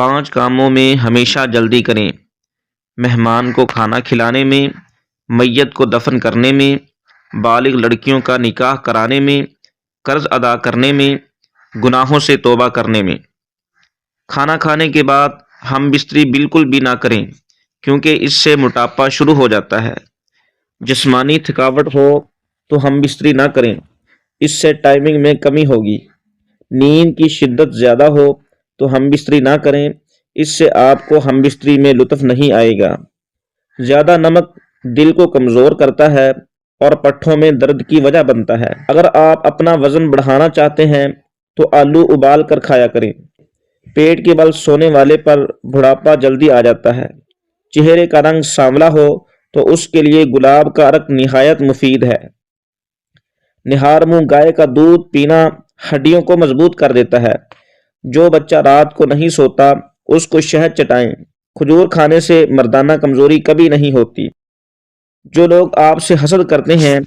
5 کاموں میں ہمیشہ جلدی کریں: مہمان کو کھانا کھلانے میں، میت کو دفن کرنے میں، بالغ لڑکیوں کا نکاح کرانے میں، قرض ادا کرنے میں، گناہوں سے توبہ کرنے میں۔ کھانا کھانے کے بعد ہم بستری بالکل بھی نہ کریں، کیونکہ اس سے موٹاپا شروع ہو جاتا ہے۔ جسمانی تھکاوٹ ہو تو ہم بستری نہ کریں، اس سے ٹائمنگ میں کمی ہوگی۔ نیند کی شدت زیادہ ہو تو ہم بستری نہ کریں، اس سے آپ کو ہم بستری میں لطف نہیں آئے گا۔ زیادہ نمک دل کو کمزور کرتا ہے اور پٹھوں میں درد کی وجہ بنتا ہے۔ اگر آپ اپنا وزن بڑھانا چاہتے ہیں تو آلو ابال کر کھایا کریں۔ پیٹ کے بل سونے والے پر بڑھاپا جلدی آ جاتا ہے۔ چہرے کا رنگ سانولا ہو تو اس کے لیے گلاب کا عرق نہایت مفید ہے۔ نہار منہ گائے کا دودھ پینا ہڈیوں کو مضبوط کر دیتا ہے۔ جو بچہ رات کو نہیں سوتا اس کو شہد چٹائیں۔ کھجور کھانے سے مردانہ کمزوری کبھی نہیں ہوتی۔ جو لوگ آپ سے حسد کرتے ہیں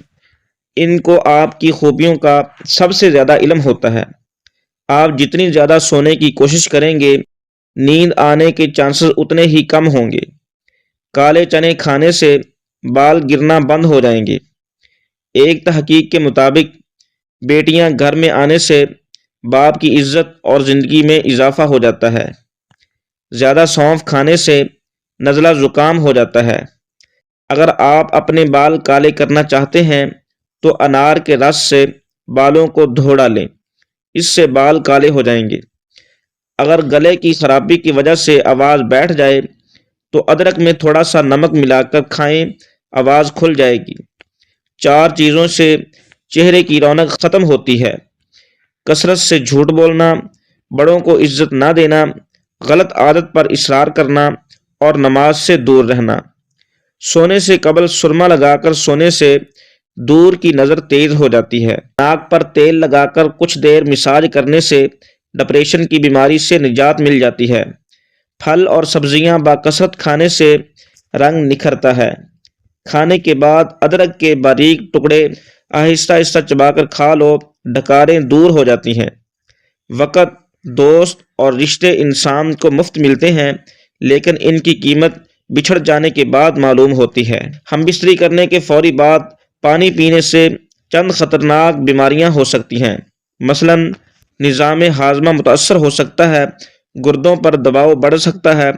ان کو آپ کی خوبیوں کا سب سے زیادہ علم ہوتا ہے۔ آپ جتنی زیادہ سونے کی کوشش کریں گے نیند آنے کے چانسز اتنے ہی کم ہوں گے۔ کالے چنے کھانے سے بال گرنا بند ہو جائیں گے۔ ایک تحقیق کے مطابق بیٹیاں گھر میں آنے سے باپ کی عزت اور زندگی میں اضافہ ہو جاتا ہے۔ زیادہ سونف کھانے سے نزلہ زکام ہو جاتا ہے۔ اگر آپ اپنے بال کالے کرنا چاہتے ہیں تو انار کے رس سے بالوں کو دھو ڈالیں، اس سے بال کالے ہو جائیں گے۔ اگر گلے کی خرابی کی وجہ سے آواز بیٹھ جائے تو ادرک میں تھوڑا سا نمک ملا کر کھائیں، آواز کھل جائے گی۔ 4 چیزوں سے چہرے کی رونق ختم ہوتی ہے: کثرت سے جھوٹ بولنا، بڑوں کو عزت نہ دینا، غلط عادت پر اصرار کرنا اور نماز سے دور رہنا۔ سونے سے قبل سرما لگا کر سونے سے دور کی نظر تیز ہو جاتی ہے۔ ناک پر تیل لگا کر کچھ دیر مساج کرنے سے ڈپریشن کی بیماری سے نجات مل جاتی ہے۔ پھل اور سبزیاں باکثرت کھانے سے رنگ نکھرتا ہے۔ کھانے کے بعد ادرک کے باریک ٹکڑے آہستہ آہستہ چبا کر کھا لو، ڈکاریں دور ہو جاتی ہیں۔ وقت، دوست اور رشتے انسان کو مفت ملتے ہیں، لیکن ان کی قیمت بچھڑ جانے کے بعد معلوم ہوتی ہے۔ ہم بستری کرنے کے فوری بعد پانی پینے سے چند خطرناک بیماریاں ہو سکتی ہیں۔ مثلا نظام ہاضمہ متاثر ہو سکتا ہے، گردوں پر دباؤ بڑھ سکتا ہے،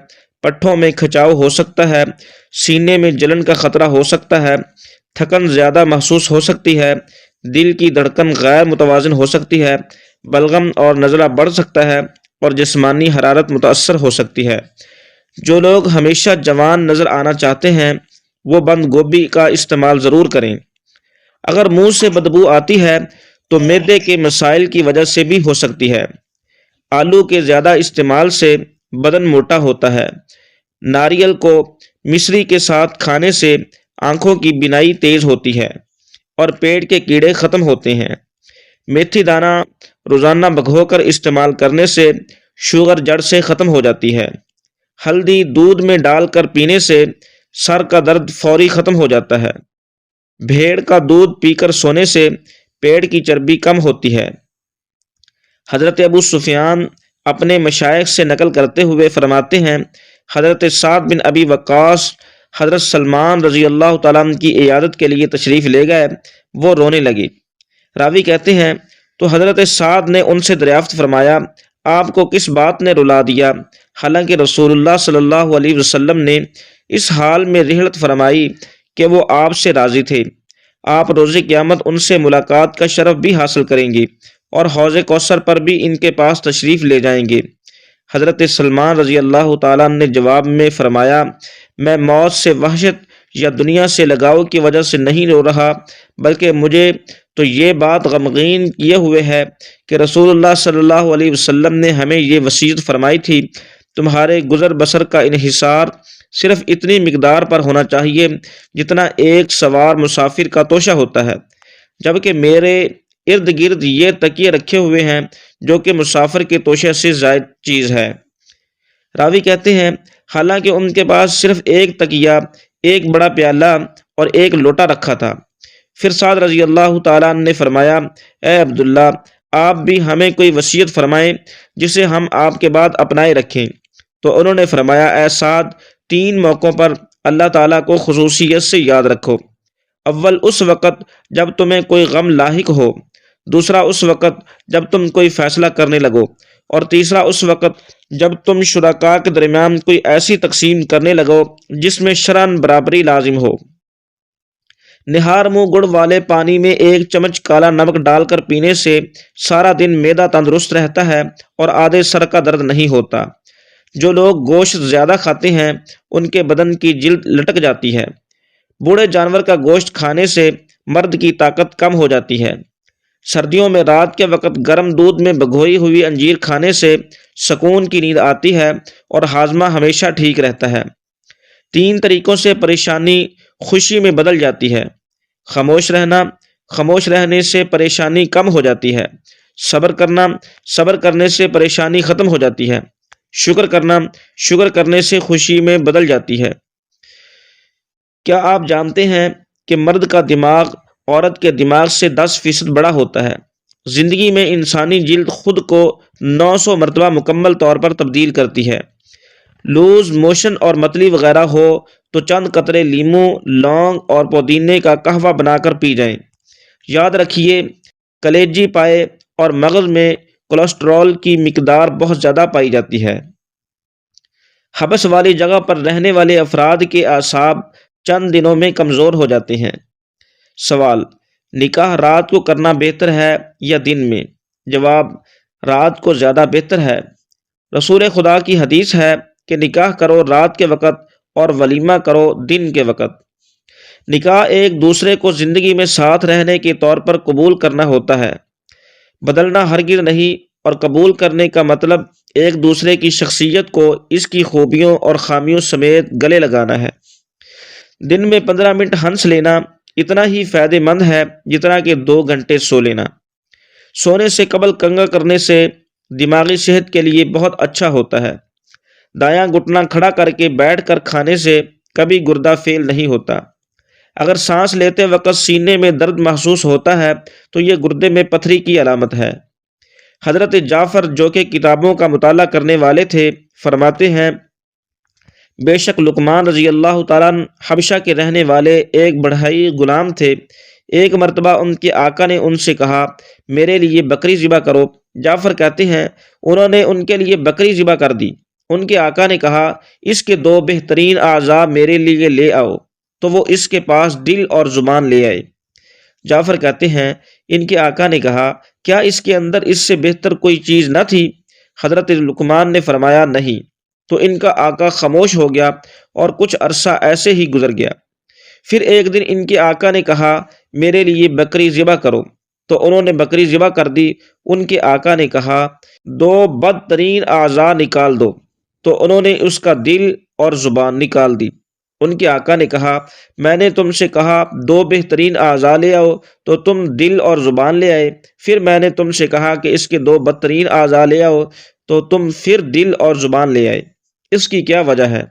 پٹھوں میں کھچاؤ ہو سکتا ہے، سینے میں جلن کا خطرہ ہو سکتا ہے، تھکن زیادہ محسوس ہو سکتی ہے، دل کی دھڑکن غیر متوازن ہو سکتی ہے، بلغم اور نزلہ بڑھ سکتا ہے اور جسمانی حرارت متاثر ہو سکتی ہے۔ جو لوگ ہمیشہ جوان نظر آنا چاہتے ہیں وہ بند گوبھی کا استعمال ضرور کریں۔ اگر منہ سے بدبو آتی ہے تو معدے کے مسائل کی وجہ سے بھی ہو سکتی ہے۔ آلو کے زیادہ استعمال سے بدن موٹا ہوتا ہے۔ ناریل کو مصری کے ساتھ کھانے سے آنکھوں کی بینائی تیز ہوتی ہے اور پیٹ کے کیڑے ختم ہوتے ہیں۔ میتھی دانہ روزانہ بھگو کر استعمال کرنے سے شوگر جڑ سے ختم ہو جاتی ہے۔ ہلدی دودھ میں ڈال کر پینے سے سر کا درد فوری ختم ہو جاتا ہے۔ بھیڑ کا دودھ پی کر سونے سے پیٹ کی چربی کم ہوتی ہے۔ حضرت ابو سفیان اپنے مشائخ سے نقل کرتے ہوئے فرماتے ہیں، حضرت سعد بن ابی وقاص حضرت سلمان رضی اللہ تعالیٰ عنہ کی عیادت کے لیے تشریف لے گئے، وہ رونے لگے۔ راوی کہتے ہیں تو حضرت سعد نے ان سے دریافت فرمایا، آپ کو کس بات نے رلا دیا؟ حالانکہ رسول اللہ صلی اللہ علیہ وسلم نے اس حال میں رحلت فرمائی کہ وہ آپ سے راضی تھے۔ آپ روز قیامت ان سے ملاقات کا شرف بھی حاصل کریں گے اور حوض کوثر پر بھی ان کے پاس تشریف لے جائیں گے۔ حضرت سلمان رضی اللہ تعالیٰ نے جواب میں فرمایا، میں موت سے وحشت یا دنیا سے لگاؤ کی وجہ سے نہیں رو رہا، بلکہ مجھے تو یہ بات غمگین کیے ہوئے ہے کہ رسول اللہ صلی اللہ علیہ وسلم نے ہمیں یہ وصیت فرمائی تھی، تمہارے گزر بسر کا انحصار صرف اتنی مقدار پر ہونا چاہیے جتنا ایک سوار مسافر کا توشہ ہوتا ہے، جبکہ میرے ارد گرد یہ تکیے رکھے ہوئے ہیں جو کہ مسافر کے توشے سے زائد چیز ہے۔ راوی کہتے ہیں حالانکہ ان کے پاس صرف ایک تکیہ، ایک بڑا پیالہ اور ایک لوٹا رکھا تھا۔ پھر سعد رضی اللہ تعالیٰ عنہ نے فرمایا، اے عبداللہ، آپ بھی ہمیں کوئی وصیت فرمائیں جسے ہم آپ کے بعد اپنائے رکھیں۔ تو انہوں نے فرمایا، اے سعد، 3 موقعوں پر اللہ تعالیٰ کو خصوصیت سے یاد رکھو۔ اول اس وقت جب تمہیں کوئی غم لاحق ہو، دوسرا اس وقت جب تم کوئی فیصلہ کرنے لگو، اور تیسرا اس وقت جب تم شرکاء کے درمیان کوئی ایسی تقسیم کرنے لگو جس میں شرعاً برابری لازم ہو۔ نہار منہ گڑ والے پانی میں 1 چمچ کالا نمک ڈال کر پینے سے سارا دن معدہ تندرست رہتا ہے اور آدھے سر کا درد نہیں ہوتا۔ جو لوگ گوشت زیادہ کھاتے ہیں ان کے بدن کی جلد لٹک جاتی ہے۔ بوڑھے جانور کا گوشت کھانے سے مرد کی طاقت کم ہو جاتی ہے۔ سردیوں میں رات کے وقت گرم دودھ میں بھگوئی ہوئی انجیر کھانے سے سکون کی نیند آتی ہے اور ہاضمہ ہمیشہ ٹھیک رہتا ہے۔ 3 طریقوں سے پریشانی خوشی میں بدل جاتی ہے۔ خاموش رہنا، خاموش رہنے سے پریشانی کم ہو جاتی ہے۔ صبر کرنا، صبر کرنے سے پریشانی ختم ہو جاتی ہے۔ شکر کرنا، شکر کرنے سے خوشی میں بدل جاتی ہے۔ کیا آپ جانتے ہیں کہ مرد کا دماغ عورت کے دماغ سے 10% بڑا ہوتا ہے؟ زندگی میں انسانی جلد خود کو 900 مرتبہ مکمل طور پر تبدیل کرتی ہے۔ لوز موشن اور متلی وغیرہ ہو تو چند قطرے لیموں، لونگ اور پودینے کا قہوہ بنا کر پی جائیں۔ یاد رکھیے، کلیجی پائے اور مغز میں کولیسٹرول کی مقدار بہت زیادہ پائی جاتی ہے۔ حبس والی جگہ پر رہنے والے افراد کے اعصاب چند دنوں میں کمزور ہو جاتے ہیں۔ سوال: نکاح رات کو کرنا بہتر ہے یا دن میں؟ جواب: رات کو زیادہ بہتر ہے۔ رسول خدا کی حدیث ہے کہ نکاح کرو رات کے وقت اور ولیمہ کرو دن کے وقت۔ نکاح ایک دوسرے کو زندگی میں ساتھ رہنے کے طور پر قبول کرنا ہوتا ہے، بدلنا ہرگز نہیں، اور قبول کرنے کا مطلب ایک دوسرے کی شخصیت کو اس کی خوبیوں اور خامیوں سمیت گلے لگانا ہے۔ دن میں 15 منٹ ہنس لینا اتنا ہی فائدہ مند ہے جتنا کہ 2 گھنٹے سو لینا۔ سونے سے قبل کنگھا کرنے سے دماغی صحت کے لیے بہت اچھا ہوتا ہے۔ دایاں گھٹنا کھڑا کر کے بیٹھ کر کھانے سے کبھی گردہ فیل نہیں ہوتا۔ اگر سانس لیتے وقت سینے میں درد محسوس ہوتا ہے تو یہ گردے میں پتھری کی علامت ہے۔ حضرت جعفر، جو کہ کتابوں کا مطالعہ کرنے والے تھے، فرماتے ہیں، بے شک لقمان رضی اللہ تعالیٰ عنہ حبشہ کے رہنے والے ایک بڑھئی غلام تھے۔ ایک مرتبہ ان کے آقا نے ان سے کہا، میرے لیے بکری ذبح کرو۔ جعفر کہتے ہیں، انہوں نے ان کے لیے بکری ذبح کر دی۔ ان کے آقا نے کہا، اس کے 2 بہترین اعضاء میرے لیے لے آؤ، تو وہ اس کے پاس دل اور زبان لے آئے۔ جعفر کہتے ہیں، ان کے آقا نے کہا، کیا اس کے اندر اس سے بہتر کوئی چیز نہ تھی؟ حضرت لقمان نے فرمایا، نہیں۔ تو ان کا آقا خاموش ہو گیا اور کچھ عرصہ ایسے ہی گزر گیا۔ پھر ایک دن ان کے آقا نے کہا، میرے لیے بکری ذبح کرو، تو انہوں نے بکری ذبح کر دی۔ ان کے آقا نے کہا، 2 بدترین اعضاء نکال دو، تو انہوں نے اس کا دل اور زبان نکال دی۔ ان کے آقا نے کہا، میں نے تم سے کہا 2 بہترین اعضاء لے آؤ، تو تم دل اور زبان لے آئے۔ پھر میں نے تم سے کہا کہ اس کے 2 بدترین اعضاء لے آؤ، تو تم پھر دل اور زبان لے آئے۔ اس کی کیا وجہ ہے؟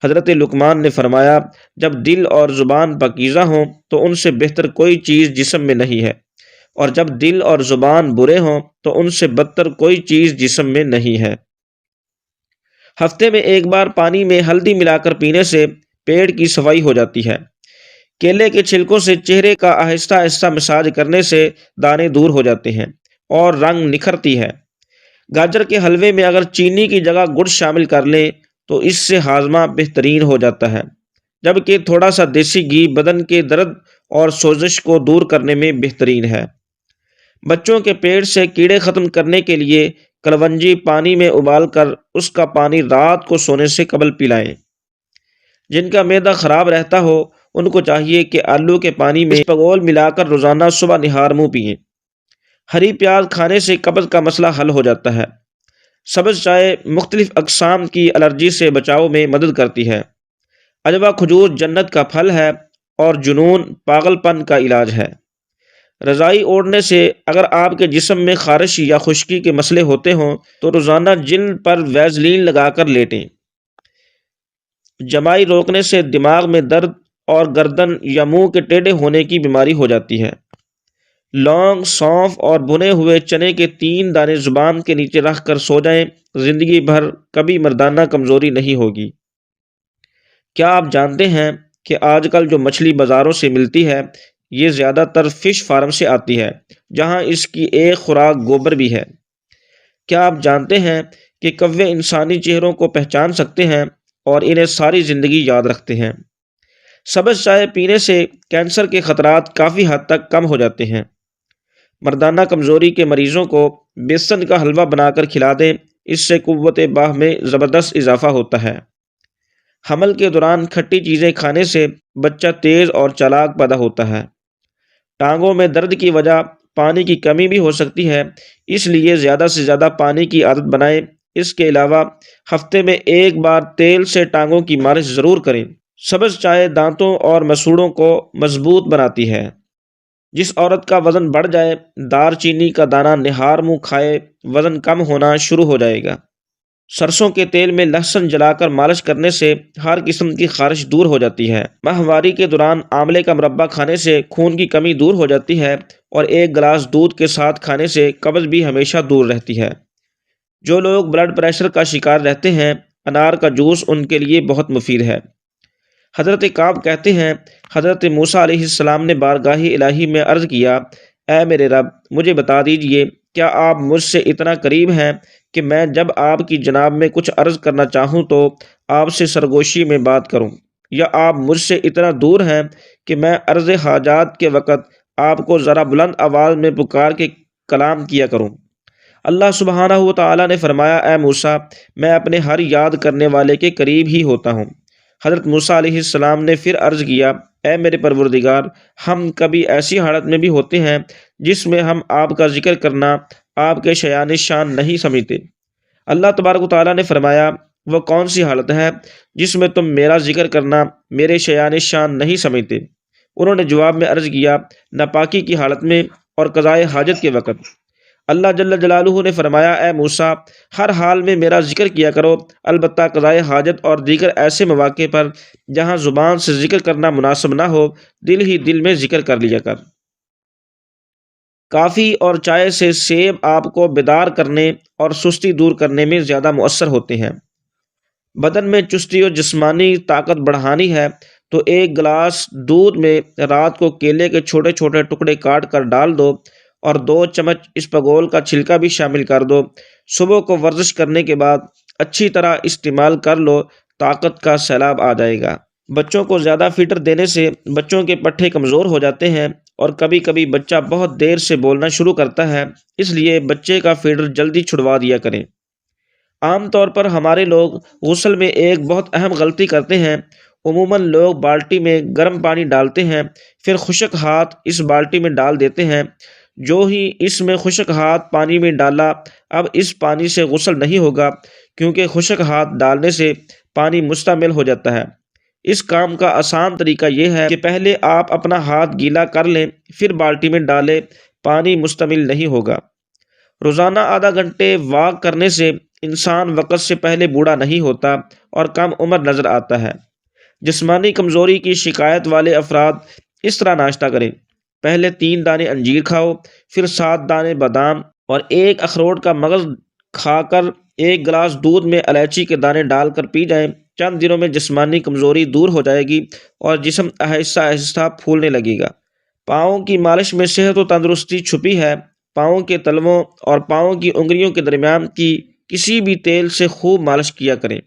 حضرت لقمان نے فرمایا، جب دل اور زبان پاکیزہ ہوں تو ان سے بہتر کوئی چیز جسم میں نہیں ہے، اور جب دل اور زبان برے ہوں تو ان سے بدتر کوئی چیز جسم میں نہیں ہے۔ ہفتے میں 1 بار پانی میں ہلدی ملا کر پینے سے پیٹ کی صفائی ہو جاتی ہے۔ کیلے کے چھلکوں سے چہرے کا آہستہ آہستہ مساج کرنے سے دانے دور ہو جاتے ہیں اور رنگ نکھرتی ہے۔ گاجر کے حلوے میں اگر چینی کی جگہ گڑ شامل کر لیں تو اس سے ہاضمہ بہترین ہو جاتا ہے، جبکہ تھوڑا سا دیسی گھی بدن کے درد اور سوزش کو دور کرنے میں بہترین ہے۔ بچوں کے پیٹ سے کیڑے ختم کرنے کے لیے کلونجی پانی میں ابال کر اس کا پانی رات کو سونے سے قبل پلائیں۔ جن کا معدہ خراب رہتا ہو ان کو چاہیے کہ آلو کے پانی میں پگول ملا کر روزانہ صبح نہار منہ پئیں۔ ہری پیاز کھانے سے قبض کا مسئلہ حل ہو جاتا ہے۔ سبز چائے مختلف اقسام کی الرجی سے بچاؤ میں مدد کرتی ہے۔ عجوہ کھجور جنت کا پھل ہے اور جنون پاگل پن کا علاج ہے۔ رضائی اوڑھنے سے اگر آپ کے جسم میں خارش یا خشکی کے مسئلے ہوتے ہوں تو روزانہ جلد پر ویزلین لگا کر لیٹیں۔ جمائی روکنے سے دماغ میں درد اور گردن یا منہ کے ٹیڑھے ہونے کی بیماری ہو جاتی ہے۔ لونگ، سونف اور بھنے ہوئے چنے کے 3 دانے زبان کے نیچے رکھ کر سو جائیں، زندگی بھر کبھی مردانہ کمزوری نہیں ہوگی۔ کیا آپ جانتے ہیں کہ آج کل جو مچھلی بازاروں سے ملتی ہے یہ زیادہ تر فش فارم سے آتی ہے، جہاں اس کی ایک خوراک گوبر بھی ہے؟ کیا آپ جانتے ہیں کہ کوے انسانی چہروں کو پہچان سکتے ہیں اور انہیں ساری زندگی یاد رکھتے ہیں؟ سبز چائے پینے سے کینسر کے خطرات کافی حد تک کم ہو جاتے ہیں۔ مردانہ کمزوری کے مریضوں کو بیسن کا حلوہ بنا کر کھلا دیں، اس سے قوت باہ میں زبردست اضافہ ہوتا ہے۔ حمل کے دوران کھٹی چیزیں کھانے سے بچہ تیز اور چالاک پیدا ہوتا ہے۔ ٹانگوں میں درد کی وجہ پانی کی کمی بھی ہو سکتی ہے، اس لیے زیادہ سے زیادہ پانی کی عادت بنائیں۔ اس کے علاوہ ہفتے میں ایک بار تیل سے ٹانگوں کی مالش ضرور کریں۔ سبز چائے دانتوں اور مسوڑوں کو مضبوط بناتی ہے۔ جس عورت کا وزن بڑھ جائے، دار چینی کا دانہ نہار منہ کھائے، وزن کم ہونا شروع ہو جائے گا۔ سرسوں کے تیل میں لہسن جلا کر مالش کرنے سے ہر قسم کی خارش دور ہو جاتی ہے۔ ماہواری کے دوران آملے کا مربع کھانے سے خون کی کمی دور ہو جاتی ہے اور ایک گلاس دودھ کے ساتھ کھانے سے قبض بھی ہمیشہ دور رہتی ہے۔ جو لوگ بلڈ پریشر کا شکار رہتے ہیں، انار کا جوس ان کے لیے بہت مفید ہے۔ حضرت کعب کہتے ہیں، حضرت موسیٰ علیہ السلام نے بارگاہ الہی میں عرض کیا، اے میرے رب، مجھے بتا دیجئے، کیا آپ مجھ سے اتنا قریب ہیں کہ میں جب آپ کی جناب میں کچھ عرض کرنا چاہوں تو آپ سے سرگوشی میں بات کروں، یا آپ مجھ سے اتنا دور ہیں کہ میں عرض حاجات کے وقت آپ کو ذرا بلند آواز میں پکار کے کلام کیا کروں؟ اللہ سبحانہ و تعالیٰ نے فرمایا، اے موسیٰ، میں اپنے ہر یاد کرنے والے کے قریب ہی ہوتا ہوں۔ حضرت موسیٰ علیہ السلام نے پھر عرض کیا، اے میرے پروردگار، ہم کبھی ایسی حالت میں بھی ہوتے ہیں جس میں ہم آپ کا ذکر کرنا آپ کے شایان شان نہیں سمجھتے۔ اللہ تبارک و تعالیٰ نے فرمایا، وہ کون سی حالت ہے جس میں تم میرا ذکر کرنا میرے شایان شان نہیں سمجھتے؟ انہوں نے جواب میں عرض کیا، ناپاکی کی حالت میں اور قضائے حاجت کے وقت۔ اللہ جل جلالہ نے فرمایا، اے موسیٰ، ہر حال میں میرا ذکر کیا کرو، البتہ قضائے حاجت اور دیگر ایسے مواقع پر جہاں زبان سے ذکر کرنا مناسب نہ ہو، دل ہی دل میں ذکر کر لیا کر۔ کافی اور چائے سے سیب آپ کو بیدار کرنے اور سستی دور کرنے میں زیادہ مؤثر ہوتے ہیں۔ بدن میں چستی اور جسمانی طاقت بڑھانی ہے تو ایک گلاس دودھ میں رات کو کیلے کے چھوٹے چھوٹے ٹکڑے کاٹ کر ڈال دو اور 2 چمچ اسپغول کا چھلکا بھی شامل کر دو۔ صبح کو ورزش کرنے کے بعد اچھی طرح استعمال کر لو، طاقت کا سیلاب آ جائے گا۔ بچوں کو زیادہ فیڈر دینے سے بچوں کے پٹھے کمزور ہو جاتے ہیں اور کبھی کبھی بچہ بہت دیر سے بولنا شروع کرتا ہے، اس لیے بچے کا فیڈر جلدی چھڑوا دیا کریں۔ عام طور پر ہمارے لوگ غسل میں ایک بہت اہم غلطی کرتے ہیں۔ عموماً لوگ بالٹی میں گرم پانی ڈالتے ہیں، پھر خشک ہاتھ اس بالٹی میں ڈال دیتے ہیں۔ جو ہی اس میں خشک ہاتھ پانی میں ڈالا، اب اس پانی سے غسل نہیں ہوگا، کیونکہ خشک ہاتھ ڈالنے سے پانی مستعمل ہو جاتا ہے۔ اس کام کا آسان طریقہ یہ ہے کہ پہلے آپ اپنا ہاتھ گیلا کر لیں، پھر بالٹی میں ڈالیں، پانی مستعمل نہیں ہوگا۔ روزانہ آدھا گھنٹے واک کرنے سے انسان وقت سے پہلے بوڑھا نہیں ہوتا اور کم عمر نظر آتا ہے۔ جسمانی کمزوری کی شکایت والے افراد اس طرح ناشتہ کریں: پہلے 3 دانے انجیر کھاؤ، پھر 7 دانے بادام اور 1 اخروٹ کا مغز کھا کر 1 گلاس دودھ میں الائچی کے دانے ڈال کر پی جائیں۔ چند دنوں میں جسمانی کمزوری دور ہو جائے گی اور جسم آہستہ آہستہ پھولنے لگے گا۔ پاؤں کی مالش میں صحت و تندرستی چھپی ہے۔ پاؤں کے تلووں اور پاؤں کی انگلیوں کے درمیان کی کسی بھی تیل سے خوب مالش کیا کریں۔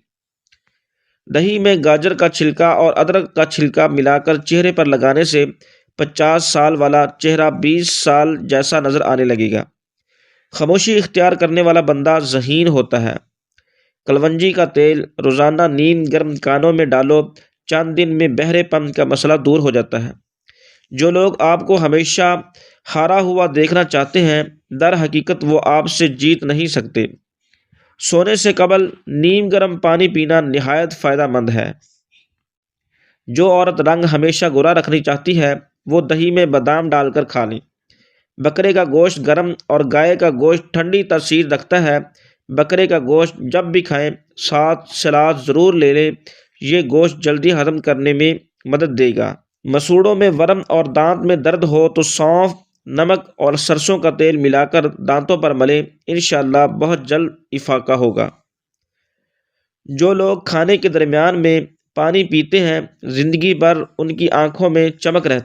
دہی میں گاجر کا چھلکا اور ادرک کا چھلکا ملا کر چہرے پر لگانے سے 50 سال والا چہرہ 20 سال جیسا نظر آنے لگے گا۔ خاموشی اختیار کرنے والا بندہ ذہین ہوتا ہے۔ کلونجی کا تیل روزانہ نیم گرم کانوں میں ڈالو، چند دن میں بہرے پن کا مسئلہ دور ہو جاتا ہے۔ جو لوگ آپ کو ہمیشہ ہارا ہوا دیکھنا چاہتے ہیں، در حقیقت وہ آپ سے جیت نہیں سکتے۔ سونے سے قبل نیم گرم پانی پینا نہایت فائدہ مند ہے۔ جو عورت رنگ ہمیشہ گورا رکھنی چاہتی ہے، وہ دہی میں بادام ڈال کر کھا لیں۔ بکرے کا گوشت گرم اور گائے کا گوشت ٹھنڈی تاثیر رکھتا ہے۔ بکرے کا گوشت جب بھی کھائیں، ساتھ سلاد ضرور لے لیں، یہ گوشت جلدی ہضم کرنے میں مدد دے گا۔ مسوڑوں میں ورم اور دانت میں درد ہو تو سونف نمک اور سرسوں کا تیل ملا کر دانتوں پر ملیں، انشاءاللہ بہت جلد افاقہ ہوگا۔ جو لوگ کھانے کے درمیان میں پانی پیتے ہیں، زندگی بھر ان کی آنکھوں میں چمک رہتی